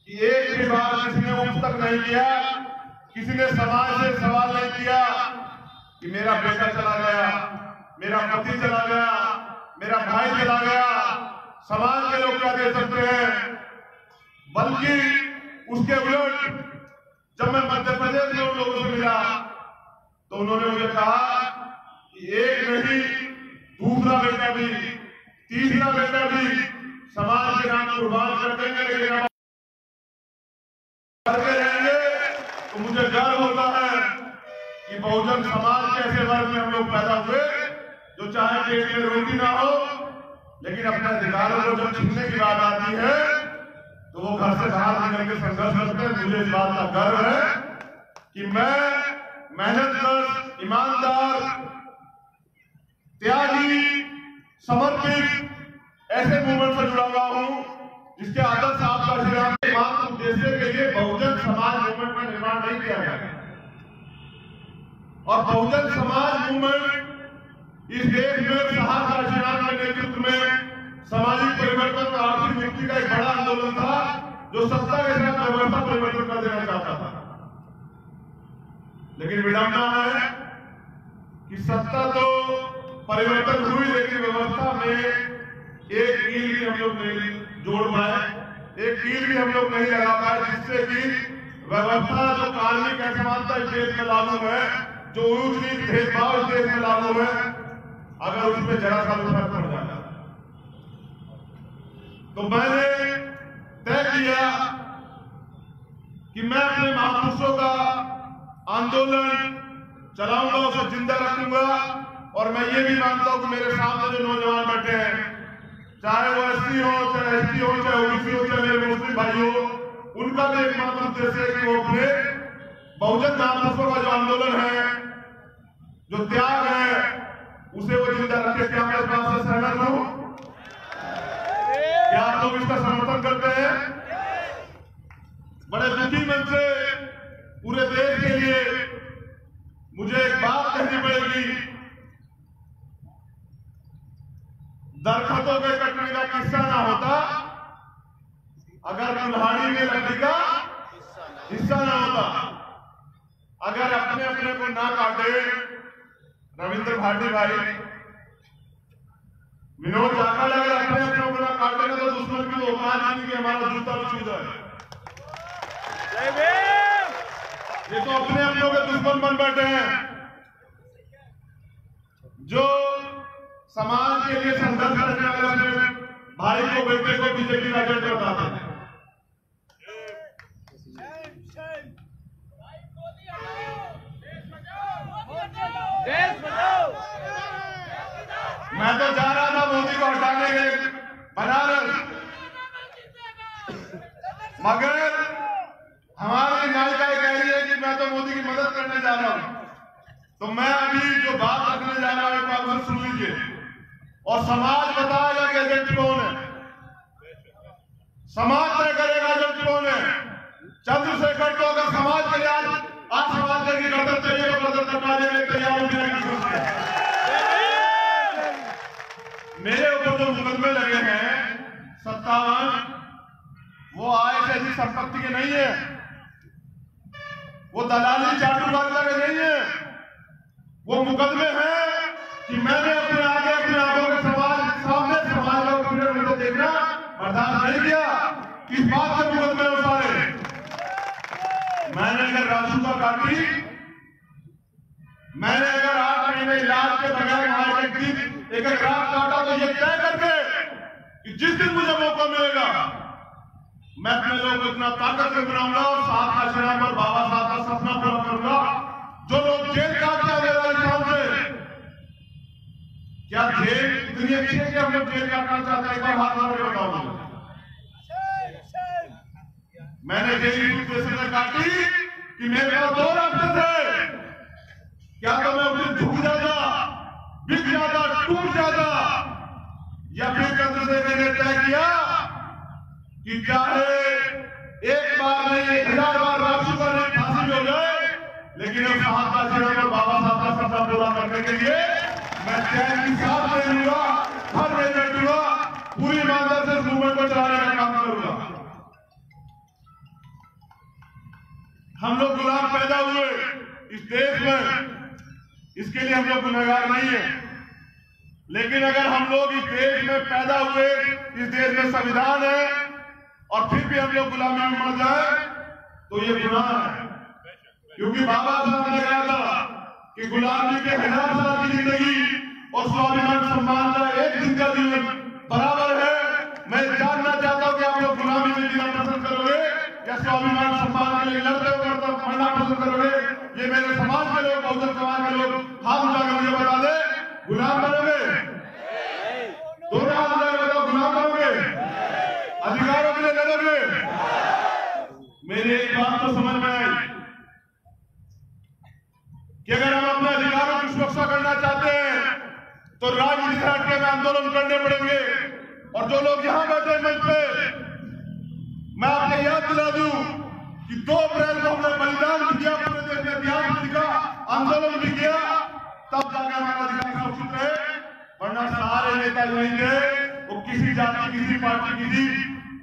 कि एक भी बार किसी ने उफ तक नहीं किया, किसी ने समाज से सवाल नहीं किया कि मेरा बेटा चला गया, मेरा पति चला गया, मेरा भाई चला गया। समाज के लोग क्या दे सकते हैं, बल्कि उसके उलट जब मैं मध्य प्रदेश में उन लोगों से मिला तो उन्होंने मुझे कहा कि एक नहीं दूसरा बेटा भी, तीसरा बेटा भी समाज के नाम कुर्बान कर देंगे, लेकिन हम करते रहेंगे। तो मुझे गर्व होता है कि बहुजन समाज के ऐसे वर्ग में हम लोग पैदा हुए जो चाहे पेट में रोटी ना हो, लेकिन अपने अधिकारों को जब छीनने की बात आती है तो वो घर से बाहर निकल के संघर्ष करते हैं। मुझे इस बात का गर्व है कि मैं मेहनतकश, ईमानदार, त्यागी, समर्पित ऐसे मूवमेंट से जुड़ा हुआ हूं जिसके आदर्श आपका श्रीराम के मात्र उद्देश्य के लिए बहुजन समाज मूवमेंट का निर्माण नहीं किया गया। और बहुजन समाज मूवमेंट इस देश में साहब काशीराम के नेतृत्व में सामाजिक परिवर्तन और आर्थिक मुक्ति का एक बड़ा आंदोलन था जो सत्ता के साथ व्यवस्था परिवर्तन कर देना चाहता था। लेकिन विडंबना है कि सत्ता तो परिवर्तन हुई, लेकिन व्यवस्था में एक कील भी हम लोग नहीं जोड़ पाए, एक कील भी हम लोग नहीं लगा पाए, जिससे कि व्यवस्था जो कार्मिक असमानता इस देश में लागू है, जो ऊंच नीच भेदभाव इस देश में लागू है, अगर उसमें जरा सा भी फर्क पड़ जाता तो मैंने तय किया कि मैं अपने महापुरुषों का आंदोलन चलाऊंगा, उसे जिंदा रखूंगा। और मैं ये भी मानता हूं कि मेरे सामने जो नौजवान बैठे हैं, चाहे वो एससी हो, चाहे एसटी हो, चाहे ओबीसी हो, चाहे मेरे मुस्लिम भाई हो, उनका भी एकमात्र उद्देश्य है कि वो अपने बहुजन महापुरुषों का जो आंदोलन है, जो त्याग है, उसे वो जिंदा रखे। क्या मैं इस बात से सहमत हूं? क्या आप लोग इसका समर्थन करते हैं? बड़े दुखी मन से पूरे देश के लिए मुझे एक बात कहनी पड़ेगी। दरख्तों के कटने का किस्सा ना होता अगर कुल्हाड़ी में लकड़ी का हिस्सा ना होता, अगर अपने अपने को ना काटे। रविंद्र भाटी भाई, विनोद जाखड़, अगर अपने अपने को ना काटेगा तो दुश्मन की औकात नहीं कि हमारा जूता भी छू जाए। ये तो अपने अपनों के दुश्मन बन बैठे हैं जो समाज के लिए संघर्ष करने वाले अपने भाई को, बेटे को बीजेपी का एजेंट बताते हैं। मैं तो जा रहा था मोदी को हटाने के लिए बनारस, मगर हमारी नायिका कह रही है कि मैं तो मोदी की मदद करने जा रहा हूं। तो मैं अभी जो बात रखने जा रहा हूं, एक बात सुन लीजिए और समाज बताएगा कि एजेंट कौन है। समाज तय करेगा एजेंट कौन है। चंद्रशेखर को अगर समाज के लिए आज समाज के लिए कर्तव्य चाहिए तो कर्तव्य करने में तैयार हो जाएगी। मेरे ऊपर जो मुकदमे लगे हैं 57, वो आय से ऐसी संपत्ति के नहीं है, वो दलाली चाटुकारिता के नहीं है। वो मुकदमे हैं कि मैंने अपने आगे अपने आंखों के समाज सामने समाज का उत्पीड़न मुझे देखना बर्दाश्त नहीं किया। इस बात के मुकदमे हो सारे। मैंने अगर राजूका काटी, मैंने अगर 8 महीने इलाज के बगैर वहां एक रात काटा, तो ये तय करके कि जिस दिन मुझे मौका मिलेगा मैं अपने लोगों को इतना ताकत में बनाऊंगा और साथ काशीराम और बाबा साहब का सपना पूरा करूंगा। जो लोग जेल काटते हैं राजस्थान से, क्या जेल इतनी अच्छी है कि हम लोग जेल काटना चाहते हैं? एक बार हाथ मार के बताओ। मैंने जेल से काटी कि मेरे पास 2 रास्ते थे। क्या तो मैं उस दिन झुक जाता, बिक जाता, टूट जाता, या फिर चंद्रशेखर ने तय किया कि चाहे एक बार नहीं 1000 बार राजूका ने फांसी हो जाए, लेकिन अब साहब काशीराम और बाबा साहब का सपना पूरा करने के लिए मैं चैन की सांस ले लूंगा, हर नहीं बैठूंगा, पूरी ईमानदारी से मूवमेंट को चलाने का काम करूंगा। हम लोग गुलाम पैदा हुए इस देश में, इसके लिए हम लोग गुनहगार नहीं है। लेकिन अगर हम लोग इस देश में पैदा हुए, इस देश में संविधान है और फिर भी हम लोग गुलामी में मर जाए तो ये गुनाह है। क्योंकि बाबा साहब ने कहा था कि गुलामी के 1000 साल की जिंदगी और स्वाभिमान सम्मान का एक दिन का जीवन बराबर है। मैं जानना चाहता हूं कि आप लोग गुलामी में जीना पसंद करोगे या स्वाभिमान सम्मान के लिए लड़ते हुए मरना पसंद करोगे? ये मेरे समाज के लोग, बहुजन समाज के लोग हाथ उठाकर मुझे बता दे, गुलाम बनोगे? दोनों हाथ उठाकर बताओ, गुलाम बनोगे? अधिकारों के लिए लड़ोगे? मेरी एक बात तो समझ में आई कि अगर हम अपने अधिकारों की सुरक्षा करना चाहते हैं तो राजनीति से हटके में आंदोलन करने पड़ेंगे। और जो लोग यहां बैठे मंच पे, मैं आपको याद दिला दूं कि 2 अप्रैल को हमने बलिदान भी किया, पूरे देश में इतिहास भी लिखा, आंदोलन भी किया, तब जाकर हमारा अधिकार सुरक्षित है। वरना सारे नेता यही गए, वो किसी जाति, किसी पार्टी, किसी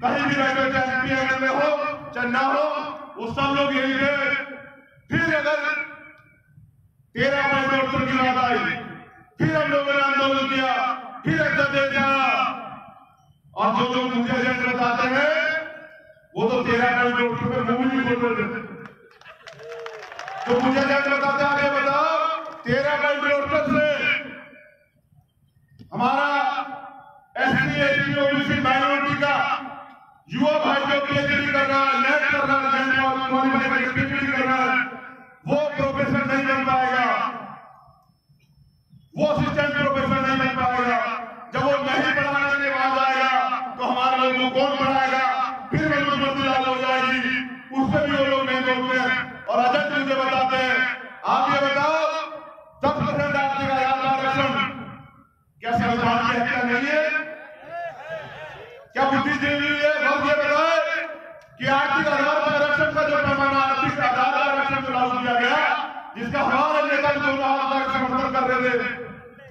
कहीं भी रहते, चाहे एमपी एमएलए हो चाहे ना हो, वो सब लोग यही गए। फिर अगर 13 अप्रैल की बात आई, फिर हम लोगों ने आंदोलन किया, फिर अध्यादेश आया। और जो लोग मुझे एजेंट बताते हैं वो तो 13 अप्रैल को उठकर मुंह नहीं खोल रहे थे। तो मुझे एजेंट बताते हैं, आगे बताओ 13 अप्रैल को उठकर से हमारा एससी एसटी ओबीसी माइनॉरिटी का युवा भाई जो पीएचडी कर रहा है, नेट कर रहा है, पीएचडी कर रहा है, वो प्रोफेसर नहीं बन पाएगा, वो असिस्टेंट प्रोफेसर नहीं बन पाएगा। जब वो नहीं पढ़ाने के बाद आएगा तो हमारे लोगों को कौन पढ़ाएगा? फिर मनोस्मृति लागू हो जाएगी, उस पर भी वो लोग नहीं बोलते हैं। और एजेंट मुझे बताते हैं, आप ये बताओ 10% आर्थिक आरक्षण क्या संविधान की हत्या नहीं है? क्या बुद्धिजीवी है? बहुत ये बताए कि आर्थिक आधार पर आरक्षण का जो पैमाना, आर्थिक आधार पर आरक्षण जो लागू किया गया, जिसका हमारे नेता जो समर्थन कर रहे थे,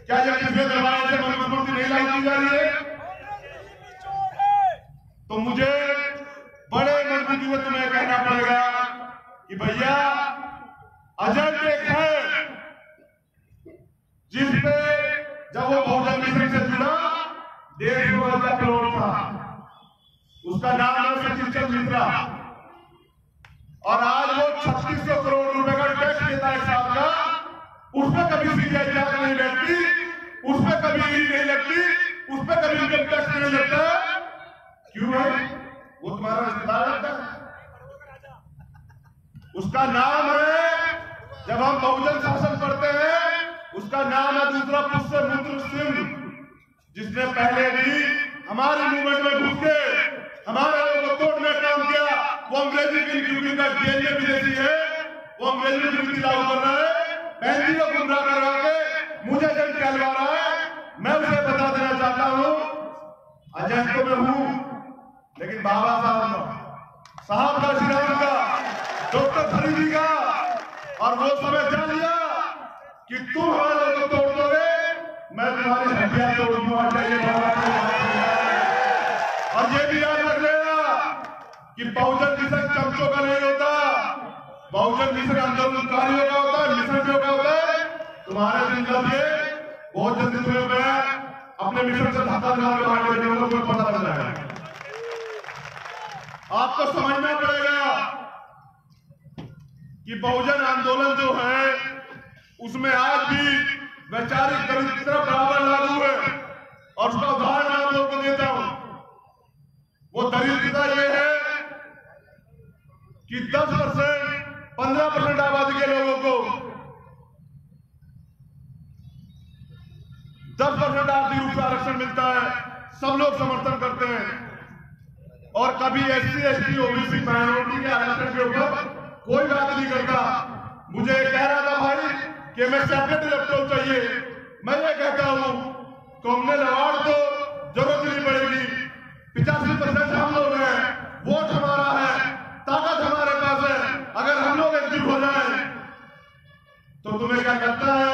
क्या यह किसी दरबार से मनुस्मृति नहीं लागू की जा रही है? तो मुझे बड़े मजबूती से तुम्हें कहना पड़ेगा कि भैया एजेंट एक है जिसपे जब वो बहुजन मिशन से जुड़ा 150 करोड़ था, उसका नाम है सचिन चंद्र मिश्रा। और आज वो 3600 करोड़ रुपए का टैक्स देता है साल का, उसमें कभी सीबीआई जांच नहीं बैठती, उसमें कभी ईडी नहीं लगती, उसमें कभी इनकम टैक्स नहीं लगता। क्यों है? वो तुम्हारा रिश्तेदार लगता है। उसका नाम है, जब हम बहुजन शासन पढ़ते हैं, उसका नाम है दूसरा पुष्य मित्र सिंह, जिसने पहले भी हमारी मूवमेंट में घुस के हमारे लोगों को तोड़ने का काम किया। वो अंग्रेजी की नीति का जेल में विदेशी है, वो अंग्रेजी की नीति लागू कर रहा है, बहन जी को गुमराह करवा के मुझे एजेंट कहलवा रहा है। मैं उसे बता देना चाहता हूं, एजेंट तो मैं हूं, लेकिन बाबा साहब का, श्री राम का, डॉक्टर फरीदी का, और वो समय जान लिया कि तुम हमारे लोगों को तोड़ दोगे, मैं तुम्हारी हड्डियां तोड़ दूंगा। और ये भी याद रख लेना कि बहुजन मिशन चमचों का नहीं होता, बहुजन मिशन आंदोलनकारियों का होता है, मिशनरियों का होता है। तुम्हारे दिन जब ये बहुत जल्दी तुम्हें मैं अपने मिशन से धक्का दिला के बाहर लेने वालों को पता चल जाएगा। आपको समझना पड़ेगा कि बहुजन आंदोलन जो है उसमें आज भी वैचारिक दरिद्रता बराबर लागू है। और उसका उदाहरण मैं आप लोगों को देता हूं। वो दरिद्रता ये है कि 10%, 15% आबादी के लोगों को 10% आर्थिक रूप से आरक्षण मिलता है, सब लोग समर्थन करते हैं। और कभी एससी एसटी ओबीसी माइनॉरिटी के आरक्षण के ऊपर कोई बात नहीं करता। मुझे कह रहा था भाई कि मैं सेपरेट इलेक्टोरल चाहिए, मैं ये कहता हूं कॉमनल अवार्ड तो जरूरत नहीं पड़ेगी। 85% हम लोग हैं, वोट हमारा है, ताकत हमारे पास है। अगर हम लोग एकजुट हो जाए तो तुम्हें क्या लगता है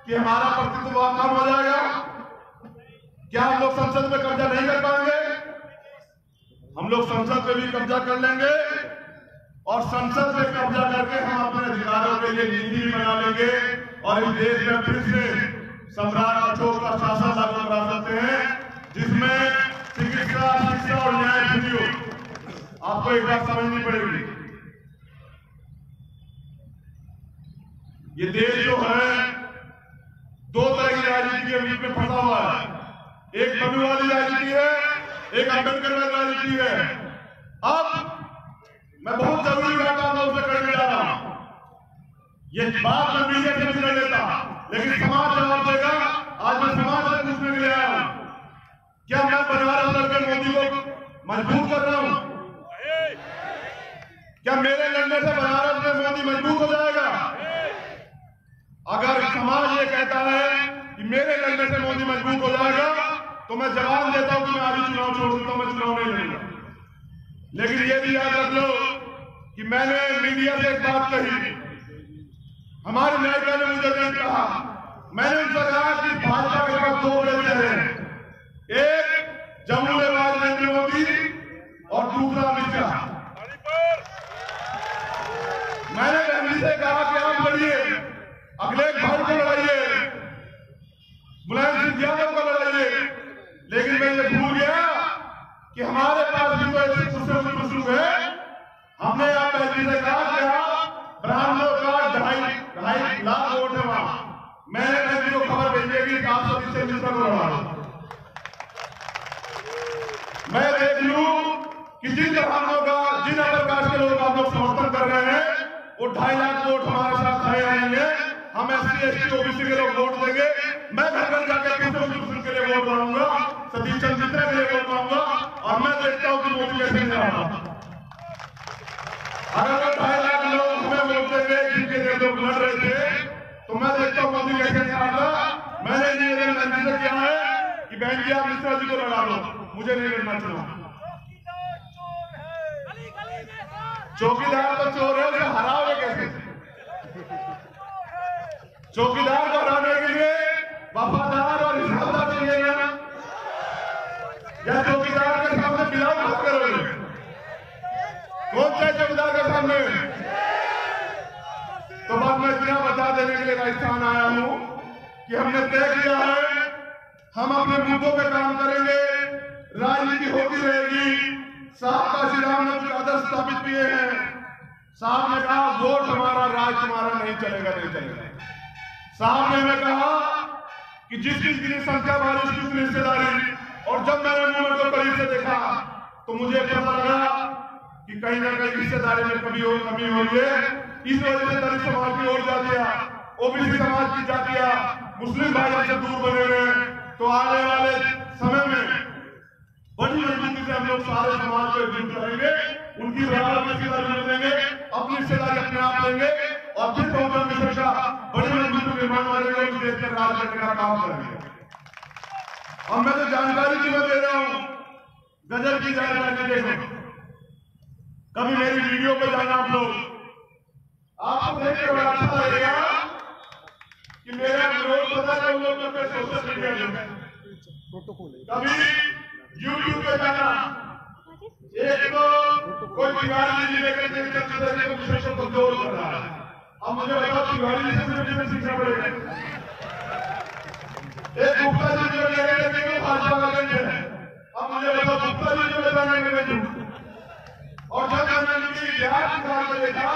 कि हमारा प्रतित्व कम हो जाएगा? क्या हम लोग संसद में कब्जा नहीं कर पाएंगे? हम लोग संसद पे भी कब्जा कर लेंगे और संसद पे कब्जा करके हम अपने अधिकारों के लिए नीति भी बना लेंगे और इस देश में फिर से सम्राट अशोक का शासन लागू करा सकते हैं, जिसमें आपको एक बात समझनी पड़ेगी, ये देश जो है दो तरह की राजनीति के बीच में फंसा हुआ है। एक मनुवादी राजनीति है, एक अम्बेडकर वाली राजनीति है। अब मैं बहुत जरूरी बात आप लोगों से करने जा रहा हूं। ये बात मैं मीडिया से नहीं कर लेता, लेकिन समाज जवाब देगा। आज मैं समाज से पूछने के लिए आया हूं, क्या मैं बनारस लड़कर मोदी को मजबूर कर रहा हूं? क्या मेरे लड़ने से बनारस में मोदी मजबूर हो जाएगा? अगर समाज ये कहता है कि मेरे लड़ने से मोदी मजबूत हो जाएगा, तो मैं जवाब देता हूं कि मैं अभी चुनाव छोड़ देता हूं, मैं चुनाव नहीं लड़ूंगा। लेकिन ये भी याद रख लो कि मैंने मीडिया से एक बात कही, हमारे न्यायिका ने मुझे नहीं कहा, मैंने उनसे कहा कि भाजपा के पास दो बड़े चेहरे हैं, एक जमहूरियतवाद नरेंद्र मोदी और दूसरा अमित शाह। मैंने गांधी से कहा कि आप लड़िए, अखिलेश भाई को लड़ाइए, मुलायम सिंह यादव को लड़ाइए, लेकिन मैं ये भूल गया कि हमारे पास भी तो ऐसे कुछ है। हमने आप पहले से कहा कि आप ब्राह्मणों का 2.5 लाख वोट है वहां। मैंने पहले को खबर भेजी कि 700 से मिलकर को लड़ा। मैं देख लूं कि जिन ब्राह्मणों का, जिन अपर कास्ट के लोग आप लोग समर्थन कर रहे हैं, वो 2.5 लाख वोट हमारे साथ खड़े रहेंगे। हम SC ST OBC के लोग वोट देंगे। मैं घर घर जाकर दूसरे के लिए वोट मांगूंगा, सतीश चंद्र मिश्रा के लिए वोट मांगूंगा, और मैं देखता हूं कि मोदी कैसे नहीं आता। अगर वो 2.5 लाख लोग हमें वोट देंगे जिनके लिए लोग लड़ रहे थे, तो मैं देखता हूं मोदी कैसे नहीं आता। मैंने निवेदन से किया है कि बहन जी आप मिश्रा जी को लड़ा लो, मुझे नहीं लड़ना चुनाव। चौकीदार तो चोर है, उसे हराओगे कैसे? चौकीदार को हराने के लिए वफादार और ईमानदार चाहिए ना, या चौकीदार के सामने बिलाव मत करोगे? कौन सा चौकीदार के सामने? तो बस मैं इतना बता देने के लिए राजस्थान आया हूं कि हमने तय किया है, हम अपने मुद्दों पे काम करेंगे, राजनीति होती रहेगी। साहब का श्री राम ने आदर्श स्थापित किए हैं। साहब ने कहा वोट हमारा, राज तुम्हारा नहीं चलेगा, नहीं चलेगा। साहब ने हमें कहा कि जिस जिसकी संख्या वाली उसकी रिश्तेदारी, और जब मैंने मूवमेंट को करीब से देखा तो मुझे पता लगा कि कहीं ना कहीं रिश्तेदारी में कमी हो रही है। इस वजह से दलित समाज की ओर जातिया, OBC समाज की जातिया, मुस्लिम भाइयों से दूर बने हुए। तो आने वाले समय में बड़ी मजबूती से हम लोग सारे समाज को एकजुट करेंगे, उनकी बराबर में हिस्सेदारी देंगे, अपनी हिस्सेदारी अपने आप लेंगे, और फिर बहुजन मिशन का बड़ी मजबूती निर्माण करेंगे, उस देश के राज करने का काम करेंगे। और मैं तो जानकारी की मैं दे रहा हूं, गजल की जानकारी देखो, कभी मेरी वीडियो पे जाना आप लोग, आपको देख के बड़ा अच्छा लगेगा कि मेरा विरोध पता है उन लोगों पे सोशल मीडिया में। कभी YouTube पे जाना, एक तो कोई तिवारी जी लेकर के विषय को जोर कर रहा है। अब मुझे बताओ तिवारी जी से सीखना पड़ेगा। एक गुप्ता जी जो लेकर के भाजपा का गंज है, अब मुझे बताओ गुप्ता जी जो बताने के लिए। और जब मैंने उनकी इतिहास की बात को देखा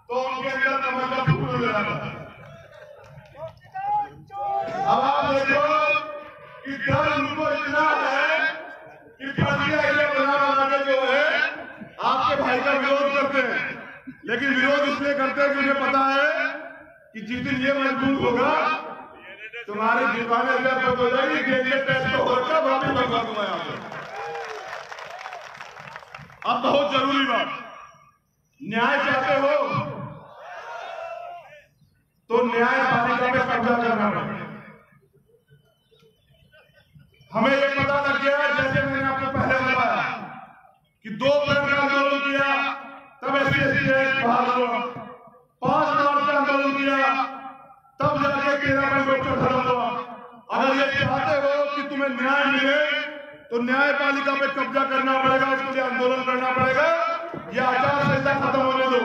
तो उनके अंदर कमल का फूल नजर आता है। अब आप देखो कि डर उनको इतना है कि प्रतिक्रिया बना के जो है आपके भाई का विरोध करते हैं, लेकिन विरोध इसलिए करते हैं कि उन्हें पता है कि जिस दिन ये मजबूत होगा तुम्हारी दुकानें जब हो जाएगी, गेंदे टेस्ट तो होगा, वहां भी बर्बाद हुआ यहाँ पे। अब बहुत जरूरी बात, न्याय चाहते हो तो न्यायपालिका पे कब्जा करना पड़ेगा। हमें ये पता लग गया, जैसे मैंने आपको पहले बताया कि 2 अप्रैल का आंदोलन किया, तब SC ST एक्ट बहाल हुआ, 5 मार्च का आंदोलन किया, तब जाके 13 में डॉक्टर खत्म हुआ। अगर ये चाहते हो कि तुम्हें न्याय मिले तो न्यायपालिका पे कब्जा करना पड़ेगा, उसके लिए आंदोलन करना पड़ेगा। यह आचार संहिता खत्म होने दो,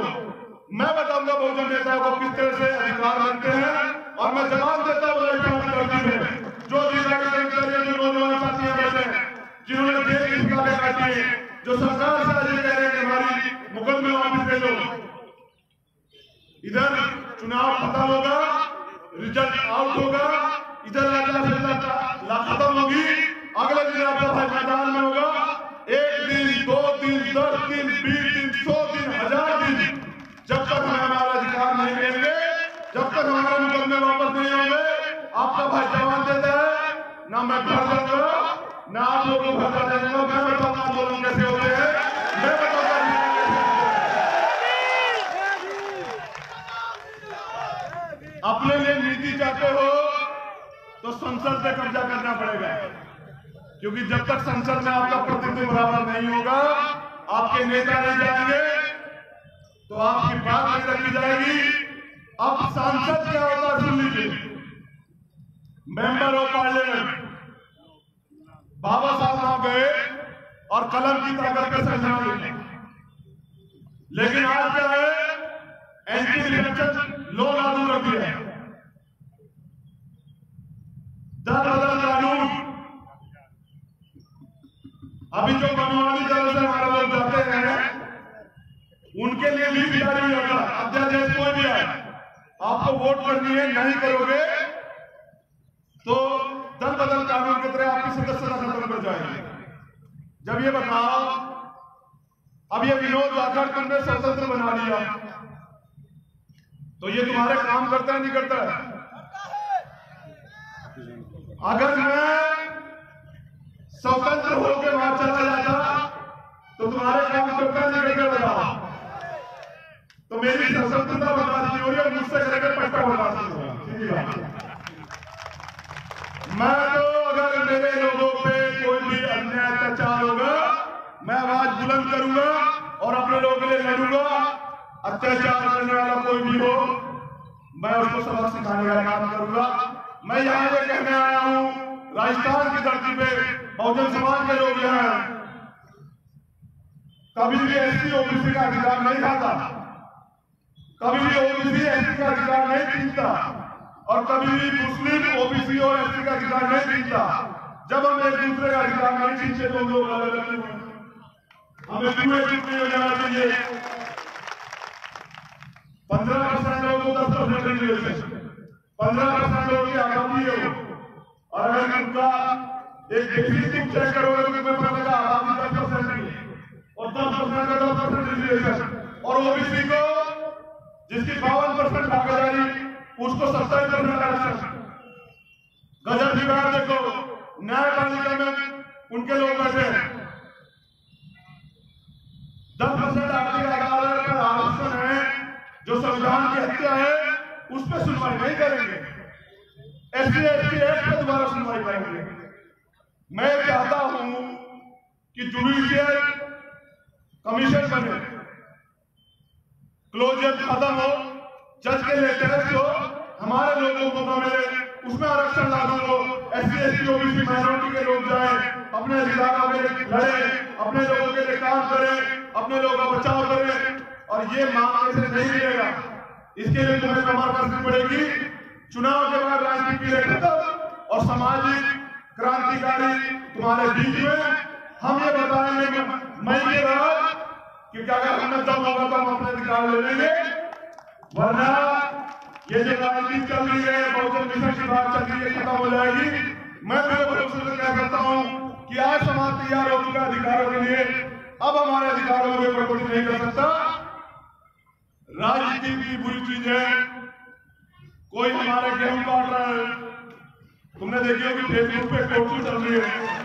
मैं बताऊंगा बहुजन नेताओं को किस तरह से अधिकार मिलते हैं, और मैं जवाब देता हूँ जो नौजवान साथियां बैठे जिन्होंने देश की काटे काटी, जो सरकार से आज ये कह रहे हैं कि हमारी मुकदमे वापस ले लो। इधर चुनाव खत्म होगा, रिजल्ट आउट होगा, इधर ला खत्म होगी, अगले दिन आपका भाई मैदान में होगा। 1 दिन, 2 दिन, 10 दिन, 20 दिन, 100 दिन, 1000 दिन, जब तक हमें हमारा अधिकार नहीं मिलेंगे, जब तक हमारे मुकदमे वापस नहीं होंगे, आपका भाई जवाब देता है ना मैं घर जाऊंगा ना आप लोगों को घर जाऊंगा। मैं बताऊंगा आंदोलन कैसे होते हैं, मैं बताऊंगा। अपने लिए नीति चाहते हो तो संसद पे कब्जा करना पड़ेगा, क्योंकि जब तक संसद में आपका प्रतिनिधित्व बराबर नहीं होगा, आपके नेता नहीं जाएंगे तो आपकी बात नहीं रखी जाएगी। अब सांसद क्या होता है सुन लीजिए। मेंबर ऑफ पार्लियामेंट बाबा साहब वहां गए और कलम की ताकत का संविधान लिखे, लेकिन आज क्या है, एंटी इलेक्शन लॉ लागू कर दिया है। दल बदल कानून, अभी जो बनवानी दल से हमारे लोग जाते हैं उनके लिए भी जारी हो जाता है। अध्यादेश कोई भी है, आपको वोट करनी है, नहीं करोगे तो दल बदल कानून की तरह आपकी सदस्यता खत्म कर जाएगी। जब ये बताओ, अब ये विनोद आकर तुमने स्वतंत्र बना लिया तो ये तुम्हारे काम करता है नहीं करता है? अगर मैं स्वतंत्र होकर वहां चला जाता तो तुम्हारे काम करता नहीं करता बताओ? तो मेरी स्वतंत्रता बर्बाद हो रही है, मुझसे करके पट्टा बर्बाद हो रहा है। सीधी बात। मैं तो अगर मेरे लोगों पे कोई भी अन्याय अत्याचार होगा, मैं आवाज बुलंद करूंगा और अपने लोगों के लिए लड़ूंगा। अत्याचार करने वाला कोई भी हो, मैं उसको सबक सिखाने का काम करूंगा। मैं यहाँ पे कहने आया हूँ, राजस्थान की धरती पे बहुजन समाज के लोग यहाँ कभी भी एससी ओबीसी का अधिकार नहीं खाता, कभी भी ओबीसी एससी का अधिकार नहीं छीनता और कभी भी मुस्लिम ओबीसी और एससी का अधिकार नहीं छीनता। जब हम एक दूसरे का अधिकार नहीं छीनते तो लोग अलग अलग हमें पूरे चुनाव हो जाना चाहिए। 15% लोगों को 10% रिजर्वेशन, 15% लोगों की आबादी है वो, और अगर उनका एक बेसिक चेक करोगे तो तुम्हें पता लगा आबादी 10% की और 10% का 10% रिजर्वेशन, और ओबीसी को जिसकी 52% भागीदारी उसको 27% आरक्षण। गजब की बात देखो, न्यायपालिका में उनके लोग बैठे हैं, 10% आर्थिक अदालत का आरक्षण है जो संविधान की हत्या है, उस पर सुनवाई नहीं करेंगे। एससी एसटी एक्ट पर दोबारा सुनवाई करेंगे। मैं चाहता हूं कि जुडिशियल कमीशन बने, क्लोजर खत्म हो, जज के लिए टेस्ट हो, हमारे लोगों को मौका मिले, उसमें आरक्षण लागू हो, एससी एसटी ओबीसी माइनॉरिटी के लोग जाएं, अपने अधिकारों के लिए लड़ें, अपने लोगों के लिए काम करें, अपने लोगों का बचाव करें। और ये मांगने से नहीं मिलेगा, इसके लिए तुम्हें कमर कसनी पड़ेगी। चुनाव के बाद राजनीति के खत्म और सामाजिक क्रांतिकारी तुम्हारे बीच में हम ये बताएंगे मई के बाद कि अगर हमें दम होगा तो हम अपने अधिकार ले लेंगे, वरना ये जो राजनीति चल रही है, बहुजन मिशन की बात चल रही है, खत्म हो जाएगी। मैं मेरे भरोसे से कह सकता हूं कि आज समाज तैयार हो चुका अधिकारों के लिए, अब हमारे अधिकारों के ऊपर कुछ नहीं कर सकता। राजनीति की बुरी चीज है, कोई हमारे गेहूं काट रहा है, तुमने देखी होगी फेसबुक पे कोर्ट चल रही है।